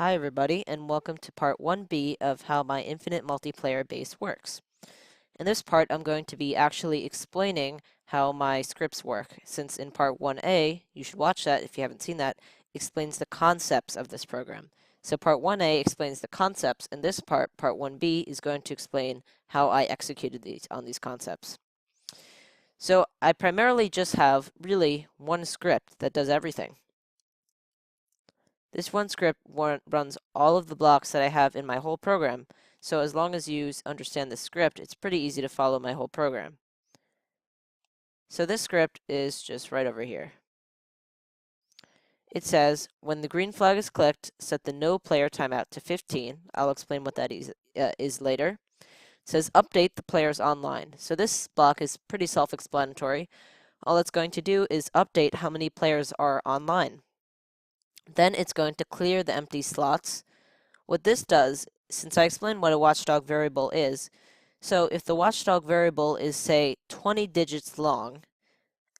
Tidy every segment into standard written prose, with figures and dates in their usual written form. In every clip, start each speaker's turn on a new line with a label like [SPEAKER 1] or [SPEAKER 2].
[SPEAKER 1] Hi everybody, and welcome to part 1B of how my infinite multiplayer base works. In this part, I'm going to be actually explaining how my scripts work, since in part 1A, you should watch that if you haven't seen that, explains the concepts of this program. So part 1A explains the concepts, and this part 1B, is going to explain how I executed these concepts. So I primarily just have really one script that does everything. This one script runs all of the blocks that I have in my whole program, so as long as you understand the script, it's pretty easy to follow my whole program. So this script is just right over here. It says, when the green flag is clicked, set the no player timeout to 15. I'll explain what that is later. It says, update the players online. So this block is pretty self-explanatory. All it's going to do is update how many players are online. Then it's going to clear the empty slots. What this does, since I explained what a watchdog variable is, so if the watchdog variable is, say, 20 digits long,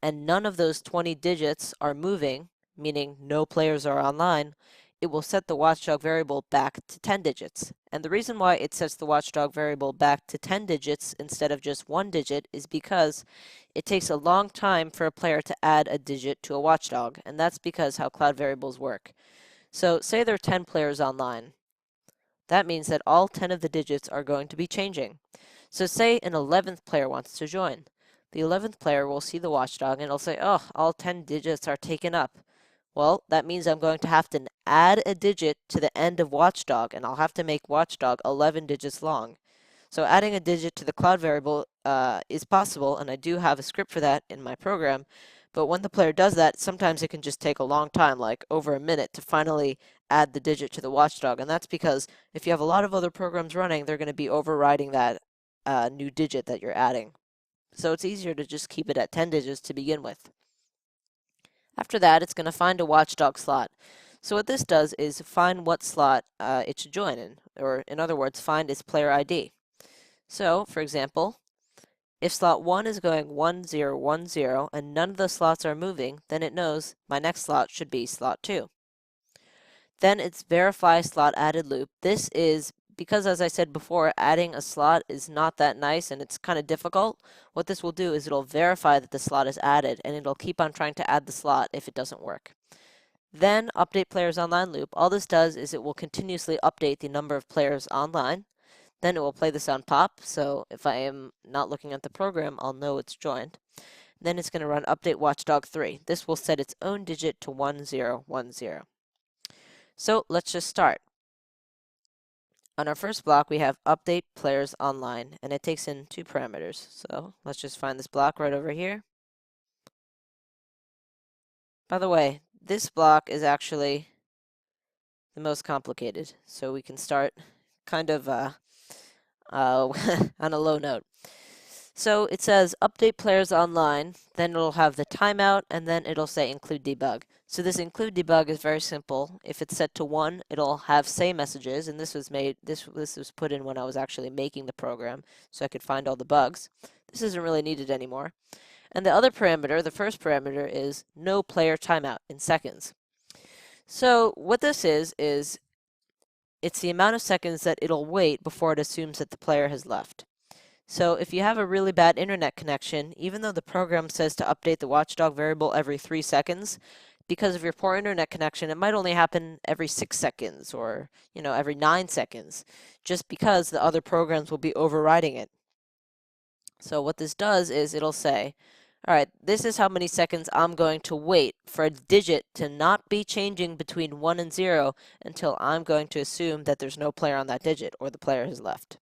[SPEAKER 1] and none of those 20 digits are moving, meaning no players are online, it will set the watchdog variable back to 10 digits. And the reason why it sets the watchdog variable back to 10 digits instead of just 1 digit is because it takes a long time for a player to add a digit to a watchdog, and that's because how cloud variables work. So say there are 10 players online. That means that all 10 of the digits are going to be changing. So say an 11th player wants to join. The 11th player will see the watchdog and it'll say, oh, all 10 digits are taken up. Well, that means I'm going to have to add a digit to the end of watchdog, and I'll have to make watchdog 11 digits long. So adding a digit to the cloud variable is possible, and I do have a script for that in my program. But when the player does that, sometimes it can just take a long time, like over a minute, to finally add the digit to the watchdog. And that's because if you have a lot of other programs running, they're going to be overriding that new digit that you're adding. So it's easier to just keep it at 10 digits to begin with. After that, it's going to find a watchdog slot. So what this does is find what slot it should join in, or in other words, find its player ID. So, for example, if slot 1 is going 1010 and none of the slots are moving, then it knows my next slot should be slot 2. Then it's verify slot added loop. This is because, as I said before, adding a slot is not that nice and it's kind of difficult. What this will do is it'll verify that the slot is added, and it'll keep on trying to add the slot if it doesn't work. Then update players online loop. All this does is it will continuously update the number of players online. Then it will play the sound pop, so if I am not looking at the program, I'll know it's joined. Then it's going to run update watchdog 3. This will set its own digit to 1010. So let's just start. On our first block, we have update players online, and it takes in 2 parameters. So let's just find this block right over here. By the way, this block is actually the most complicated, so we can start kind of on a low note. So it says update players online, then it'll have the timeout, and then it'll say include debug. So this include debug is very simple. If it's set to 1, it'll have say messages, and this was put in when I was actually making the program, so I could find all the bugs. This isn't really needed anymore. And the other parameter, the first parameter, is no player timeout in seconds. So what this is it's the amount of seconds that it'll wait before it assumes that the player has left. So if you have a really bad internet connection, even though the program says to update the watchdog variable every 3 seconds, because of your poor internet connection, it might only happen every 6 seconds or, every 9 seconds, just because the other programs will be overriding it. So what this does is it'll say, all right, this is how many seconds I'm going to wait for a digit to not be changing between 1 and 0 until I'm going to assume that there's no player on that digit or the player has left.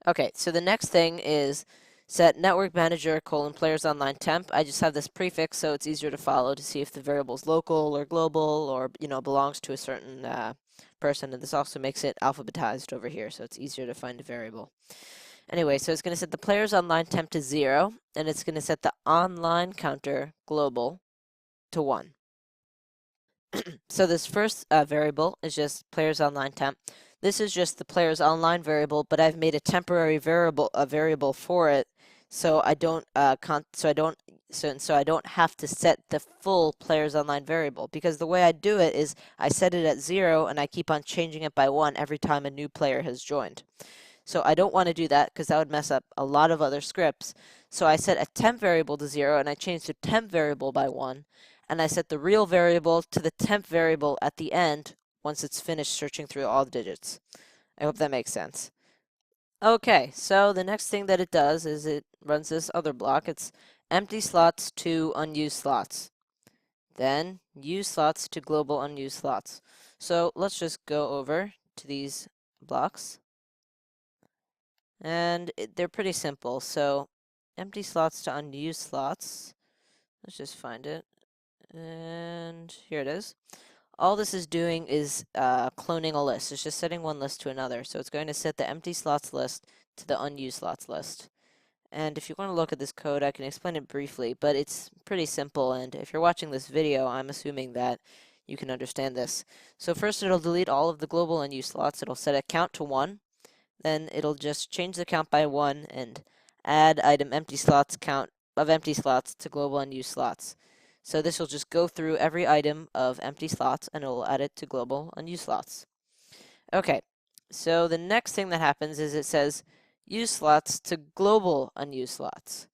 [SPEAKER 1] Okay, so the next thing is set network manager : players online temp. I just have this prefix so it's easier to follow to see if the variable is local or global or belongs to a certain person, and this also makes it alphabetized over here so it's easier to find a variable. Anyway, so it's going to set the players online temp to 0, and it's going to set the online counter global to 1. So this first variable is just players online temp. This is just the players online variable, but I've made a temporary variable for it, so I don't so I don't have to set the full players online variable, because the way I do it is I set it at 0 and I keep on changing it by 1 every time a new player has joined. So I don't want to do that because that would mess up a lot of other scripts. So I set a temp variable to 0 and I changed the temp variable by 1, and I set the real variable to the temp variable at the end once it's finished searching through all the digits. I hope that makes sense. Okay, so the next thing that it does is it runs this other block. It's empty slots to unused slots. Then use slots to global unused slots. So let's just go over to these blocks. And they're pretty simple. So empty slots to unused slots. Let's just find it. And here it is. All this is doing is cloning a list. It's just setting one list to another. So it's going to set the empty slots list to the unused slots list. And if you want to look at this code, I can explain it briefly, but it's pretty simple. And if you're watching this video, I'm assuming that you can understand this. So first, it'll delete all of the global unused slots. It'll set a count to 1. Then it'll just change the count by 1 and add item empty slots count of empty slots to global unused slots. So this will just go through every item of empty slots and it will add it to global unused slots. Okay, so the next thing that happens is it says use slots to global unused slots.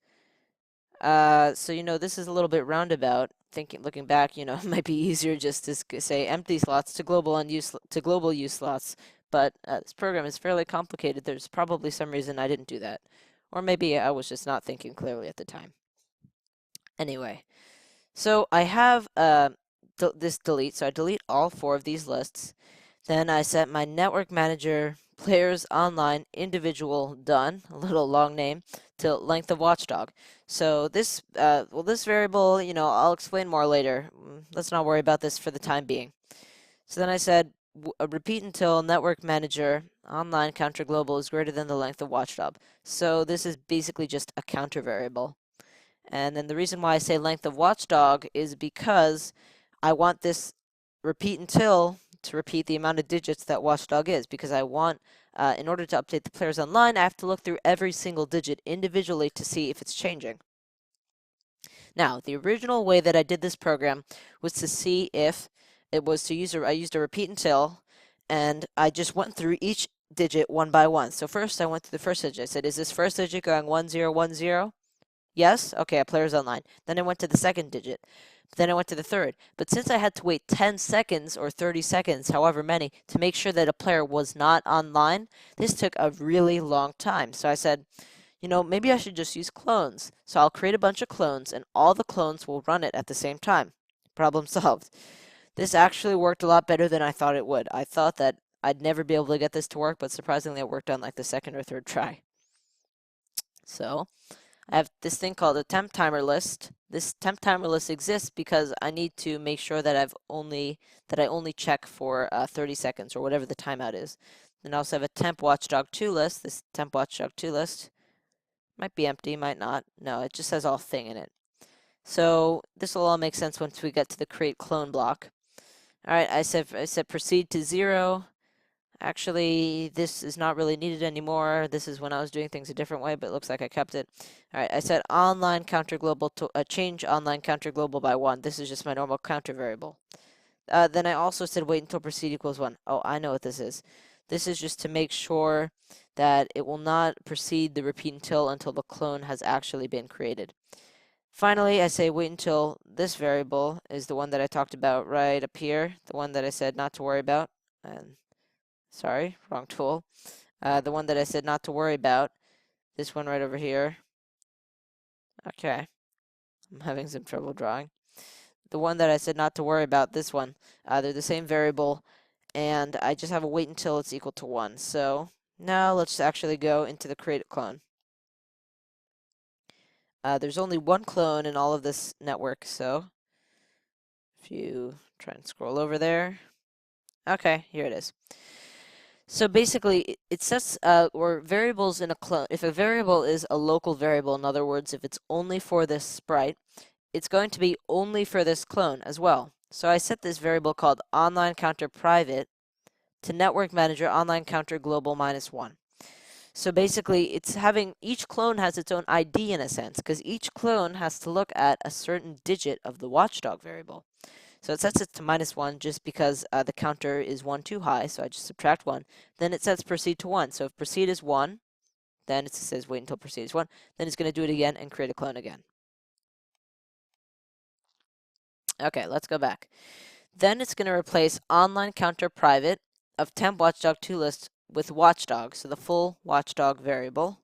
[SPEAKER 1] So this is a little bit roundabout. Looking back, it might be easier just to say empty slots to global use slots. But this program is fairly complicated. There's probably some reason I didn't do that, or maybe I was just not thinking clearly at the time. Anyway, so I have this delete. So I delete all 4 of these lists. Then I set my network manager players online individual done, a little long name, to length of watchdog. So this this variable, I'll explain more later. Let's not worry about this for the time being. So then I said repeat until network manager online counter global is greater than the length of watchdog. So this is basically just a counter variable. And then the reason why I say length of watchdog is because I want this repeat until to repeat the amount of digits that watchdog is, because I want, in order to update the players online, I have to look through every single digit individually to see if it's changing. Now, the original way that I did this program was to see if it was to use I used a repeat until, and I just went through each digit one by one. So first I went through the first digit. I said, is this first digit going 1010? Yes? Okay, a player's online. Then I went to the second digit. Then I went to the third. But since I had to wait 10 seconds or 30 seconds, however many, to make sure that a player was not online, this took a really long time. So I said, maybe I should just use clones. So I'll create a bunch of clones, and all the clones will run it at the same time. Problem solved. This actually worked a lot better than I thought it would. I thought that I'd never be able to get this to work, but surprisingly it worked on like the second or third try. So I have this thing called a temp timer list. This temp timer list exists because I need to make sure that I only check for 30 seconds or whatever the timeout is. Then I also have a temp watchdog 2 list. This temp watchdog 2 list might be empty, might not. No, it just has all thing in it. So this will all make sense once we get to the create clone block. All right, I said proceed to 0. Actually, this is not really needed anymore. This is when I was doing things a different way, but it looks like I kept it. All right, I said online counter global to change online counter global by 1. This is just my normal counter variable. Then I also said wait until proceed equals 1. Oh, I know what this is. This is just to make sure that it will not proceed the repeat until the clone has actually been created. Finally, I say wait until this variable is the one that I talked about right up here, the one that I said not to worry about. And sorry, wrong tool. The one that I said not to worry about, this one right over here. Okay, I'm having some trouble drawing. The one that I said not to worry about, this one, they're the same variable, and I just have a wait until it's equal to 1. So now let's actually go into the create clone. There's only one clone in all of this network, so if you try and scroll over there. Okay, here it is. So basically, it sets or variables in a clone. If a variable is a local variable, in other words, if it's only for this sprite, it's going to be only for this clone as well. So I set this variable called online counter private to network manager online counter global -1. So basically, it's having each clone has its own ID in a sense, because each clone has to look at a certain digit of the watchdog variable. So it sets it to -1 just because the counter is 1 too high, so I just subtract 1. Then it sets proceed to 1. So if proceed is 1, then it says wait until proceed is 1. Then it's going to do it again and create a clone again. Okay, let's go back. Then it's going to replace online counter private of temp watchdog toList with watchdog, so the full watchdog variable.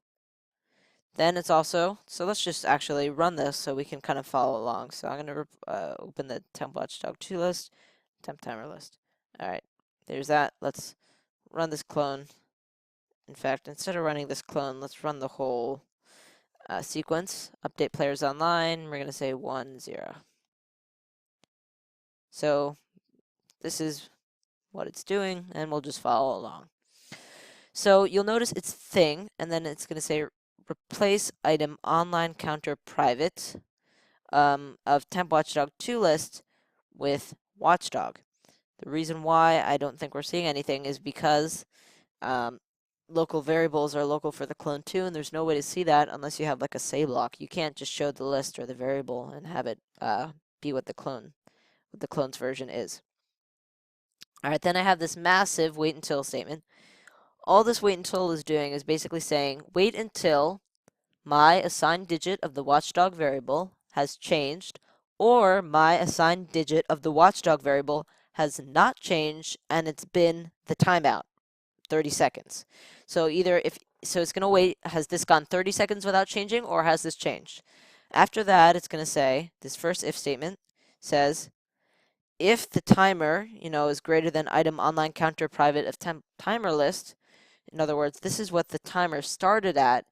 [SPEAKER 1] Then it's also, so let's just actually run this so we can kind of follow along. So I'm going to open the temp watchdog toList, temp timer list. All right, there's that. Let's run this clone. In fact, instead of running this clone, let's run the whole sequence. Update players online. We're going to say 1, 0. So this is what it's doing, and we'll just follow along. So you'll notice it's thing, and then it's going to say replace item online counter private of temp watchdog toList with watchdog. The reason why I don't think we're seeing anything is because local variables are local for the clone too, and there's no way to see that unless you have like a say block. You can't just show the list or the variable and have it be what the clone's version is. All right, then I have this massive wait until statement. All this wait until is doing is basically saying wait until my assigned digit of the watchdog variable has changed, or my assigned digit of the watchdog variable has not changed and it's been the timeout, 30 seconds. So it's going to wait, has this gone 30 seconds without changing, or has this changed? After that, it's going to say, this first if statement says, if the timer, is greater than item online counter private of temp timer list, in other words, this is what the timer started at.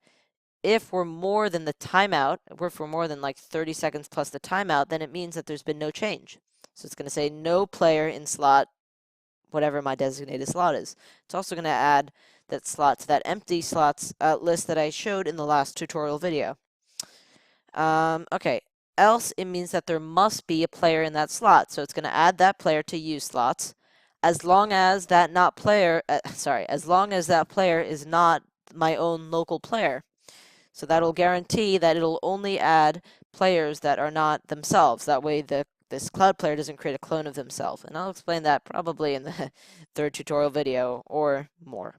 [SPEAKER 1] If we're more than the timeout, if we're more than like 30 seconds plus the timeout, then it means that there's been no change. So it's going to say no player in slot, whatever my designated slot is. It's also going to add that slot to that empty slots list that I showed in the last tutorial video. Okay, else it means that there must be a player in that slot. So it's going to add that player to use slots, as long as that as long as that player is not my own local player. So that'll guarantee that it'll only add players that are not themselves. That way this cloud player doesn't create a clone of themselves. And I'll explain that probably in the third tutorial video or more.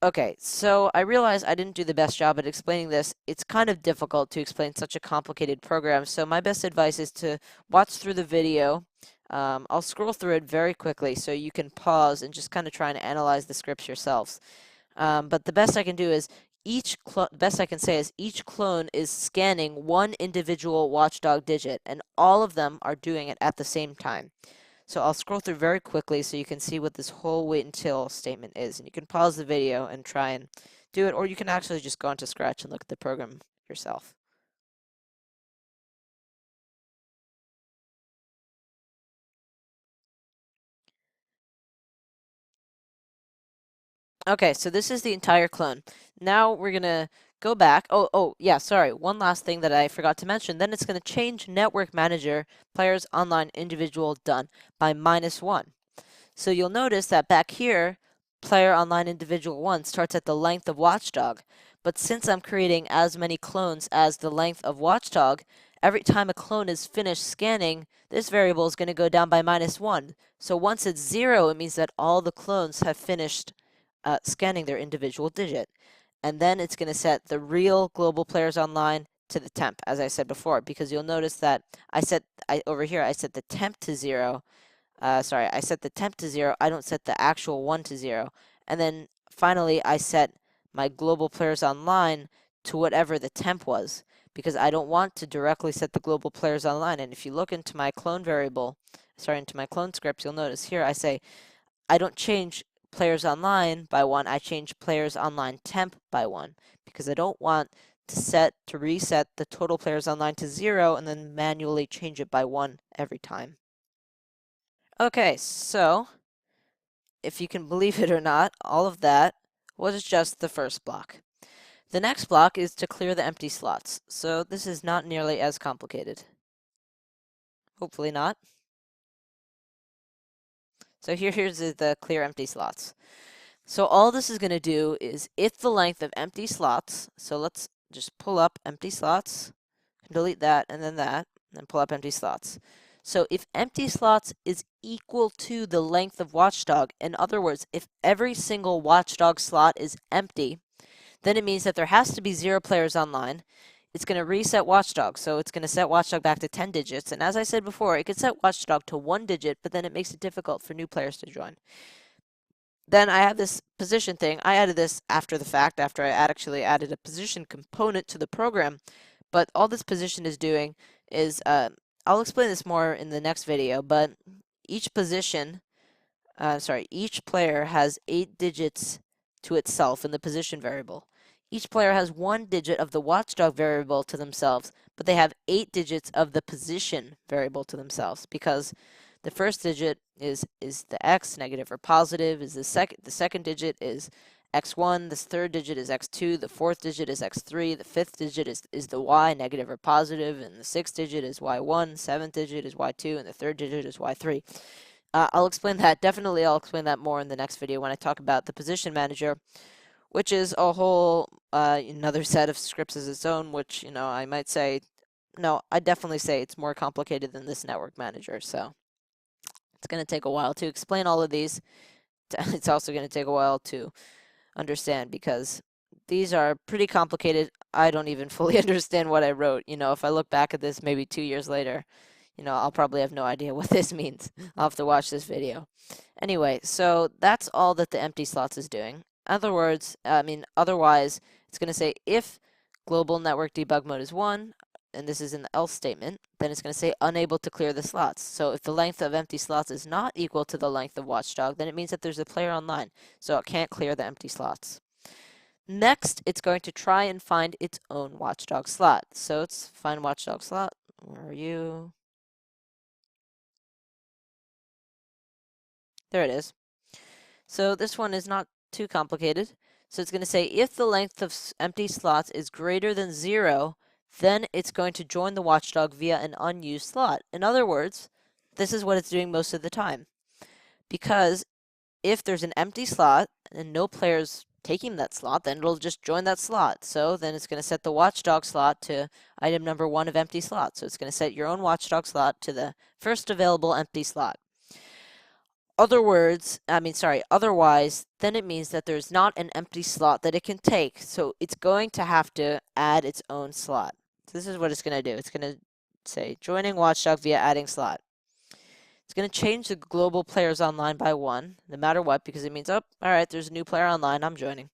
[SPEAKER 1] Okay, so I realize I didn't do the best job at explaining this. It's kind of difficult to explain such a complicated program, so my best advice is to watch through the video. I'll scroll through it very quickly so you can pause and just kind of try and analyze the scripts yourselves. But the best I can do is each clone is scanning one individual watchdog digit, and all of them are doing it at the same time. So I'll scroll through very quickly so you can see what this whole wait until statement is. And you can pause the video and try and do it, or you can actually just go into Scratch and look at the program yourself. Okay, so this is the entire clone. Now we're going to go back. Oh, yeah, sorry. One last thing that I forgot to mention. Then it's going to change Network Manager players online individual done by -1. So you'll notice that back here, player online individual 1 starts at the length of watchdog. But since I'm creating as many clones as the length of watchdog, every time a clone is finished scanning, this variable is going to go down by -1. So once it's 0, it means that all the clones have finished scanning their individual digit. And then it's going to set the real global players online to the temp, as I said before, because you'll notice that over here I set the temp to 0. I set the temp to 0. I don't set the actual 1 to 0. And then finally, I set my global players online to whatever the temp was, because I don't want to directly set the global players online. And if you look into my clone into my clone script, you'll notice here I say I don't change players online by 1. I change players online temp by 1, because I don't want to reset the total players online to 0 and then manually change it by 1 every time. Okay, so if you can believe it or not, all of that was just the first block. The next block is to clear the empty slots, so this is not nearly as complicated. Hopefully not. So here's the clear empty slots. So all this is going to do is if the length of empty slots, so let's just pull up empty slots, delete that, and then pull up empty slots. So if empty slots is equal to the length of Watchdog, in other words, if every single Watchdog slot is empty, then it means that there has to be 0 players online. It's going to reset Watchdog, so it's going to set Watchdog back to 10 digits. And as I said before, it could set Watchdog to 1 digit, but then it makes it difficult for new players to join. Then I have this position thing. I added this after the fact, after I actually added a position component to the program. But all this position is doing is, I'll explain this more in the next video, but each position, each player has 8 digits to itself in the position variable. Each player has 1 digit of the Watchdog variable to themselves, but they have 8 digits of the position variable to themselves, because the first digit is the x, negative or positive, is the second digit is x1, the third digit is x2, the fourth digit is x3, the fifth digit is the y, negative or positive, and the sixth digit is y1, seventh digit is y2, and the third digit is y3. I'll explain that. Definitely I'll explain that more in the next video when I talk about the position manager, which is a whole another set of scripts as its own, which, I might say, no, I definitely say it's more complicated than this network manager, so it's going to take a while to explain all of these. It's also going to take a while to understand because these are pretty complicated. I don't even fully understand what I wrote. If I look back at this maybe 2 years later, I'll probably have no idea what this means. I'll have to watch this video. Anyway, so that's all that the empty slots is doing. Otherwise, it's going to say if global network debug mode is 1, and this is in the else statement, then it's going to say unable to clear the slots. So if the length of empty slots is not equal to the length of Watchdog, then it means that there's a player online, so it can't clear the empty slots. Next, it's going to try and find its own Watchdog slot. So let's find Watchdog slot. Where are you? There it is. So this one is not too complicated. So it's going to say if the length of empty slots is greater than 0, then it's going to join the Watchdog via an unused slot. In other words, this is what it's doing most of the time. Because if there's an empty slot and no players taking that slot, then it'll just join that slot. So then it's going to set the Watchdog slot to item number 1 of empty slot. So it's going to set your own Watchdog slot to the first available empty slot. Otherwise, then it means that there's not an empty slot that it can take. So it's going to have to add its own slot. So this is what it's going to do. It's going to say joining Watchdog via adding slot. It's going to change the global players online by 1, no matter what, because it means, oh, all right, there's a new player online, I'm joining.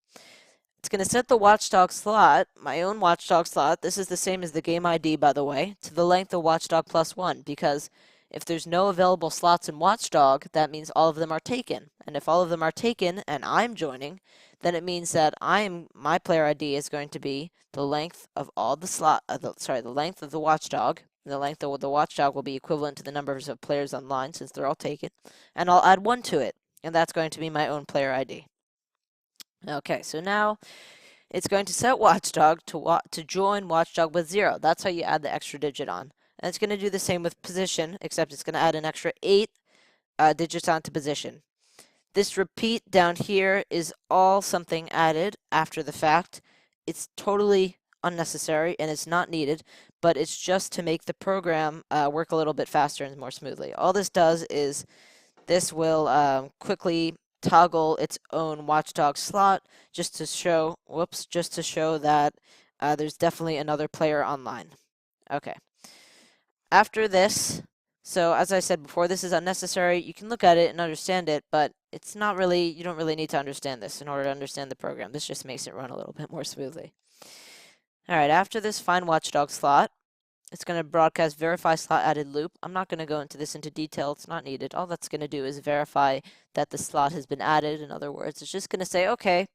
[SPEAKER 1] It's going to set the Watchdog slot, my own Watchdog slot, this is the same as the game ID, by the way, to the length of Watchdog plus 1, because if there's no available slots in Watchdog, that means all of them are taken. And if all of them are taken and I'm joining, then it means that my player ID is going to be the length of all the the length of the Watchdog. The length of the Watchdog will be equivalent to the numbers of players online since they're all taken. And I'll add 1 to it, and that's going to be my own player ID. Okay, so now it's going to set Watchdog to join Watchdog with 0. That's how you add the extra digit on. And it's going to do the same with position, except it's going to add an extra 8 digits onto position. This repeat down here is all something added after the fact. It's totally unnecessary and it's not needed, but it's just to make the program work a little bit faster and more smoothly. All this does is this will quickly toggle its own Watchdog slot just to show that there's definitely another player online. Okay. After this, so as I said before, this is unnecessary. You can look at it and understand it, but it's not really, you don't really need to understand this in order to understand the program. This just makes it run a little bit more smoothly. All right, after this find Watchdog slot, it's going to broadcast verify slot added loop. I'm not going to go into this into detail. It's not needed. All that's going to do is verify that the slot has been added. In other words, it's just going to say, okay,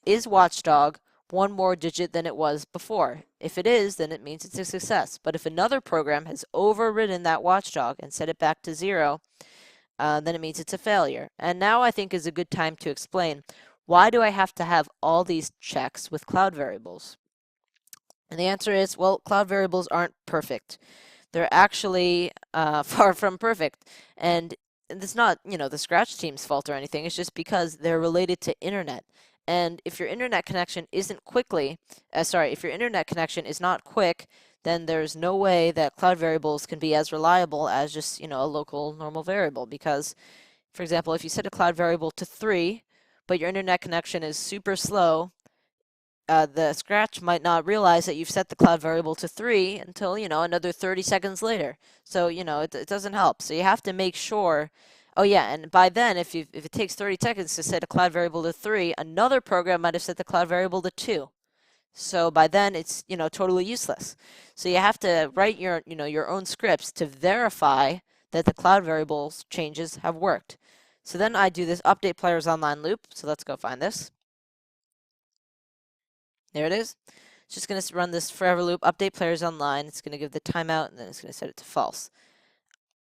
[SPEAKER 1] is Watchdog 1 more digit than it was before? If it is, then it means it's a success. But if another program has overridden that Watchdog and set it back to 0, then it means it's a failure. And now I think is a good time to explain, why do I have to have all these checks with cloud variables? And the answer is, well, cloud variables aren't perfect. They're actually far from perfect. And it's not, the Scratch team's fault or anything. It's just because they're related to internet. And if your internet connection isn't if your internet connection is not quick, then there's no way that cloud variables can be as reliable as just, a local normal variable. Because, for example, if you set a cloud variable to 3, but your internet connection is super slow, the Scratch might not realize that you've set the cloud variable to 3 until, another 30 seconds later. So, it doesn't help. So you have to make sure. Oh, yeah, and by then, if it takes 30 seconds to set a cloud variable to 3, another program might have set the cloud variable to 2. So by then, it's, totally useless. So you have to write your own scripts to verify that the cloud variables changes have worked. So then I do this update players online loop. So let's go find this. There it is. It's just going to run this forever loop, update players online. It's going to give the timeout, and then it's going to set it to false.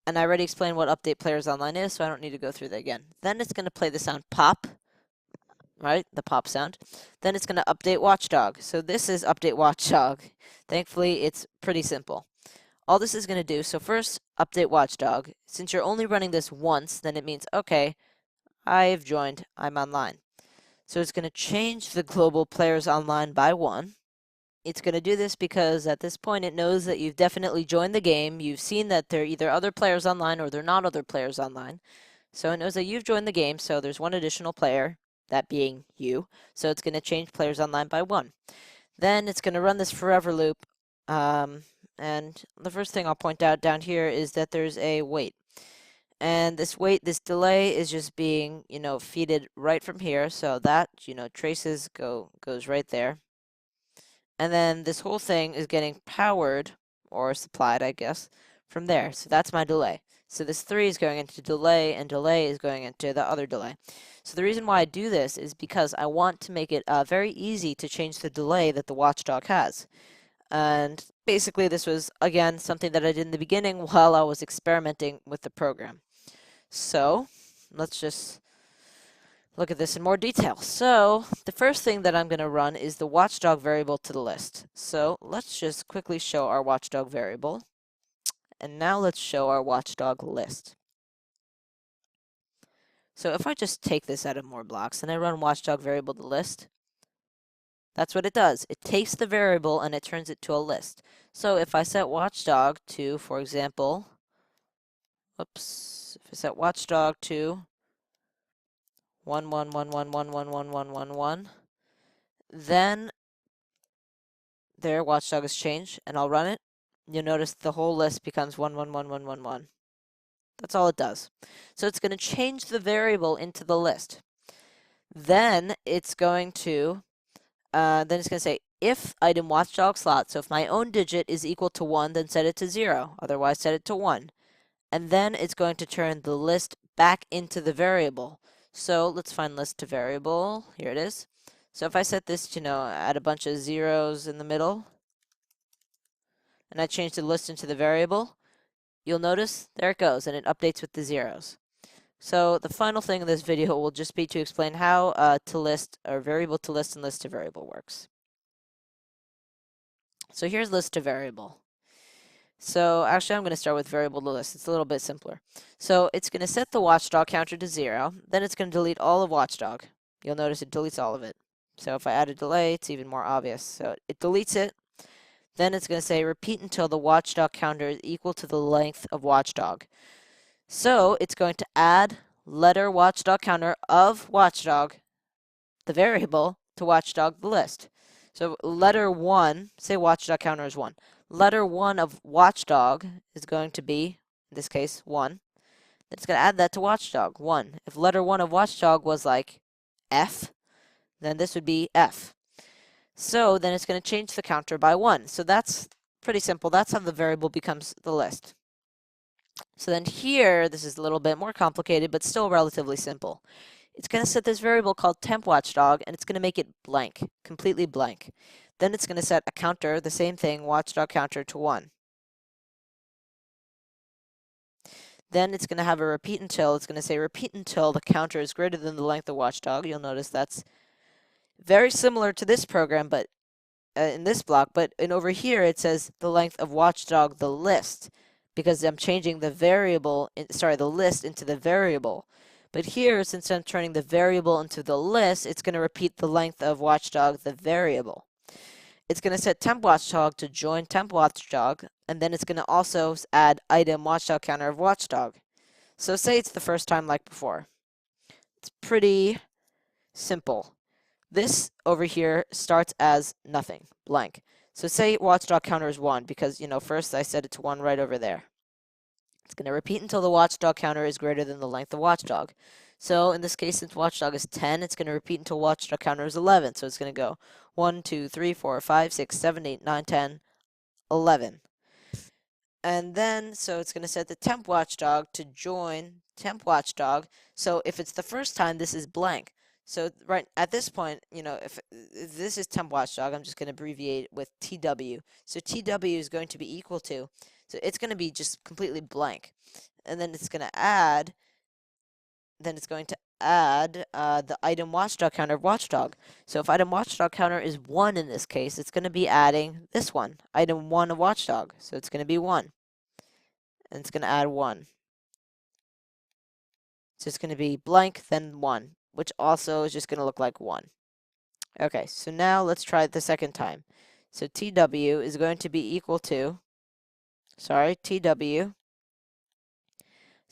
[SPEAKER 1] And I already explained what update players online is, so I don't need to go through that again. Then it's going to play the sound pop, right? The pop sound. Then it's going to update Watchdog. So this is update Watchdog. Thankfully, it's pretty simple. All this is going to do, so first, update Watchdog. Since you're only running this once, then it means, okay, I've joined, I'm online. So it's going to change the global players online by 1. It's going to do this because at this point it knows that you've definitely joined the game. You've seen that there are either other players online or they're not other players online. So it knows that you've joined the game, so there's one additional player, that being you. So it's going to change players online by 1. Then it's going to run this forever loop. And the first thing I'll point out down here is that there's a wait. And this delay is just being, feeded right from here. So that, traces goes right there. And then this whole thing is getting powered, or supplied, I guess, from there. So that's my delay. So this 3 is going into delay, and delay is going into the other delay. So the reason why I do this is because I want to make it very easy to change the delay that the Watchdog has. And basically this was, again, something that I did in the beginning while I was experimenting with the program. So let's just look at this in more detail. So the first thing that I'm going to run is the Watchdog variable to the list. So let's just quickly show our Watchdog variable. And now let's show our Watchdog list. So if I just take this out of more blocks and I run Watchdog variable to list, that's what it does. It takes the variable and it turns it to a list. So if I set Watchdog to, for example, if I set Watchdog to 11111111111, then there Watchdog is changed, and I'll run it. You'll notice the whole list becomes 111111. That's all it does. So it's going to change the variable into the list. Then it's going to say if item Watchdog Slot. So if my own digit is equal to 1, then set it to 0. Otherwise, set it to 1. And then it's going to turn the list back into the variable. So let's find list to variable. Here it is. So if I set this, add a bunch of zeros in the middle, and I change the list into the variable, you'll notice there it goes, and it updates with the zeros. So the final thing in this video will just be to explain how to list, or variable to list and list to variable works. So here's list to variable. So actually I'm going to start with variable to list. It's a little bit simpler. So it's going to set the Watchdog counter to 0. Then it's going to delete all of Watchdog. You'll notice it deletes all of it. So if I add a delay, it's even more obvious. So it deletes it. Then it's going to say repeat until the Watchdog counter is equal to the length of Watchdog. So it's going to add letter Watchdog counter of Watchdog, the variable, to Watchdog the list. So letter 1, say Watchdog counter is 1. Letter 1 of Watchdog is going to be, in this case, 1. It's going to add that to Watchdog, 1. If letter 1 of Watchdog was like F, then this would be F. So then it's going to change the counter by 1. So that's pretty simple. That's how the variable becomes the list. So then here, this is a little bit more complicated, but still relatively simple. It's going to set this variable called temp Watchdog, and it's going to make it blank, completely blank. Then it's going to set a counter, the same thing, Watchdog counter to 1. Then it's going to have a repeat until. It's going to say repeat until the counter is greater than the length of Watchdog. You'll notice that's very similar to this program, but in this block, but over here it says the length of Watchdog the list. because I'm changing the the list into the variable. But here, since I'm turning the variable into the list, it's going to repeat the length of Watchdog, the variable. It's going to set temp Watchdog to join temp Watchdog, and then it's going to also add item Watchdog counter of Watchdog. So say it's the first time like before. It's pretty simple. This over here starts as nothing, blank. So say Watchdog counter is 1 because, first I set it to 1 right over there. It's going to repeat until the Watchdog counter is greater than the length of Watchdog. So in this case, since Watchdog is 10, it's going to repeat until Watchdog counter is 11. So it's going to go 1, 2, 3, 4, 5, 6, 7, 8, 9, 10, 11. And then, so it's going to set the temp Watchdog to join temp Watchdog. So if it's the first time, this is blank. So right at this point, if this is temp Watchdog, I'm just going to abbreviate with TW. So TW is going to be equal to, so it's going to be just completely blank. And then it's going to add, the item Watchdog counter of Watchdog. So if item Watchdog counter is 1 in this case, it's going to be adding this one, item 1 of Watchdog. So it's going to be 1. And it's going to add 1. So it's going to be blank, then 1, which also is just going to look like 1. Okay, so now let's try it the second time. So TW is going to be equal to, TW is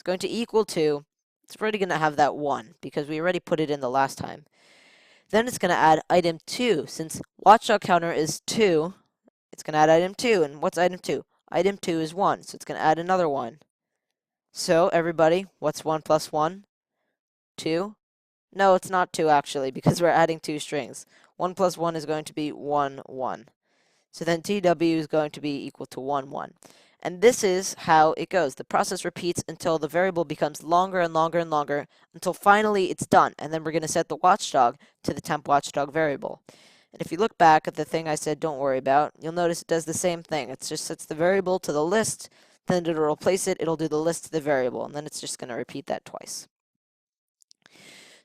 [SPEAKER 1] going to equal to, it's already going to have that 1 because we already put it in the last time. Then it's going to add item 2. Since Watchdog counter is 2, it's going to add item 2. And what's item 2? Item 2 is 1, so it's going to add another 1. So, everybody, what's 1 plus 1? 2? No, it's not 2, actually, because we're adding 2 strings. 1 plus 1 is going to be 1, 1. So then TW is going to be equal to 1, 1. And this is how it goes. The process repeats until the variable becomes longer and longer and longer, until finally it's done. And then we're going to set the Watchdog to the temp Watchdog variable. And if you look back at the thing I said don't worry about, you'll notice it does the same thing. It just sets the variable to the list, then it'll replace it, it'll do the list to the variable, and then it's just going to repeat that twice.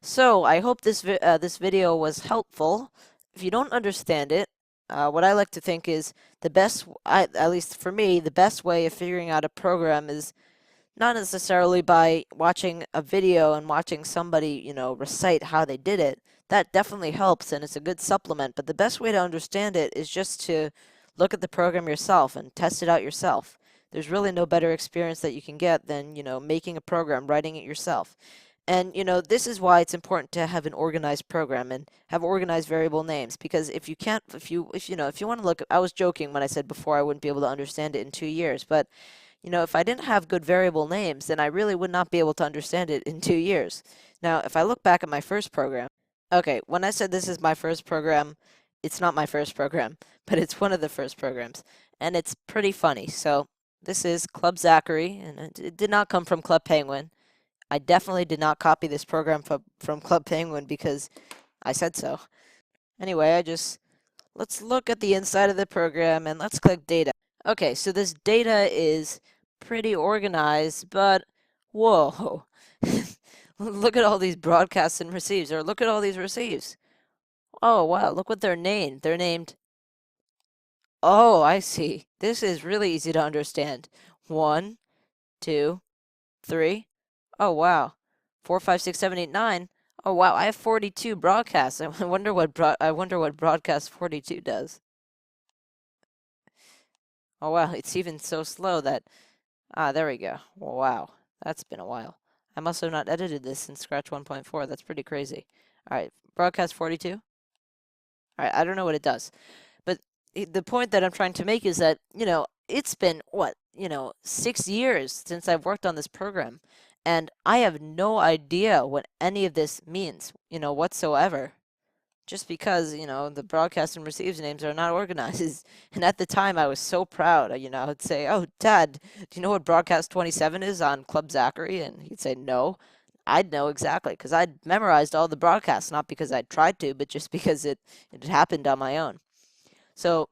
[SPEAKER 1] So, I hope this video was helpful. If you don't understand it, what I like to think is the best, at least for me, the best way of figuring out a program is not necessarily by watching a video and watching somebody, recite how they did it. That definitely helps and it's a good supplement, but the best way to understand it is just to look at the program yourself and test it out yourself. There's really no better experience that you can get than, making a program, writing it yourself. And, this is why it's important to have an organized program and have organized variable names, because if you want to look, I was joking when I said before I wouldn't be able to understand it in 2 years, but, if I didn't have good variable names, then I really would not be able to understand it in 2 years. Now, if I look back at my first program, okay, when I said this is my first program, it's not my first program, but it's one of the first programs, and it's pretty funny. So, this is Club Zachary, and it did not come from Club Penguin. I definitely did not copy this program from Club Penguin because I said so. Anyway, let's look at the inside of the program and let's click data. Okay, so this data is pretty organized, but whoa. Look at all these broadcasts and receives, or look at all these receives. Oh, wow, look what they're named. They're named, oh, I see. This is really easy to understand. 1, 2, 3. Oh, wow. 4, 5, 6, 7, 8, 9. Oh, wow. I have 42 broadcasts. I wonder what broadcast 42 does. Oh, wow. It's even so slow that... there we go. Wow. That's been a while. I must have not edited this since Scratch 1.4. That's pretty crazy. All right. Broadcast 42. All right. I don't know what it does. But the point that I'm trying to make is that, it's been, 6 years since I've worked on this program. And I have no idea what any of this means, whatsoever. Just because, the broadcast and receives names are not organized. And at the time, I was so proud. I would say, oh, Dad, do you know what broadcast 27 is on Club Zachary? And he'd say, no. I'd know exactly, because I'd memorized all the broadcasts, not because I'd tried to, but just because it happened on my own. So,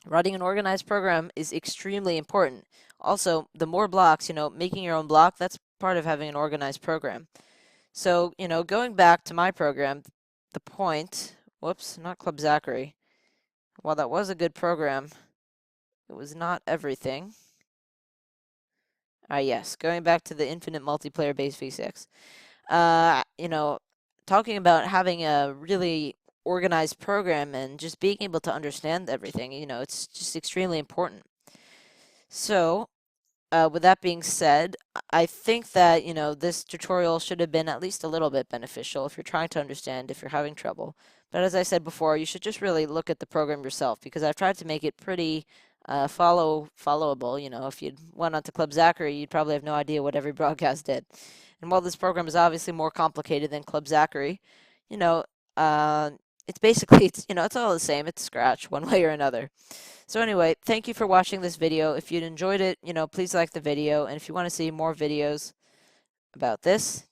[SPEAKER 1] writing an organized program is extremely important. Also, the more blocks, making your own block, that's part of having an organized program. So, going back to my program, the point, whoops, not Club Zachary. While that was a good program, it was not everything. Yes, going back to the infinite multiplayer base V6. You know, talking about having a really organized program and just being able to understand everything, it's just extremely important. So, with that being said, I think that, this tutorial should have been at least a little bit beneficial if you're trying to understand, if you're having trouble. But as I said before, you should just really look at the program yourself because I've tried to make it pretty followable. If you'd went onto Club Zachary, you'd probably have no idea what every broadcast did. And while this program is obviously more complicated than Club Zachary, you know, uh, it's basically, it's all the same. It's Scratch one way or another. So anyway, thank you for watching this video. If you enjoyed it, please like the video. And if you want to see more videos about this,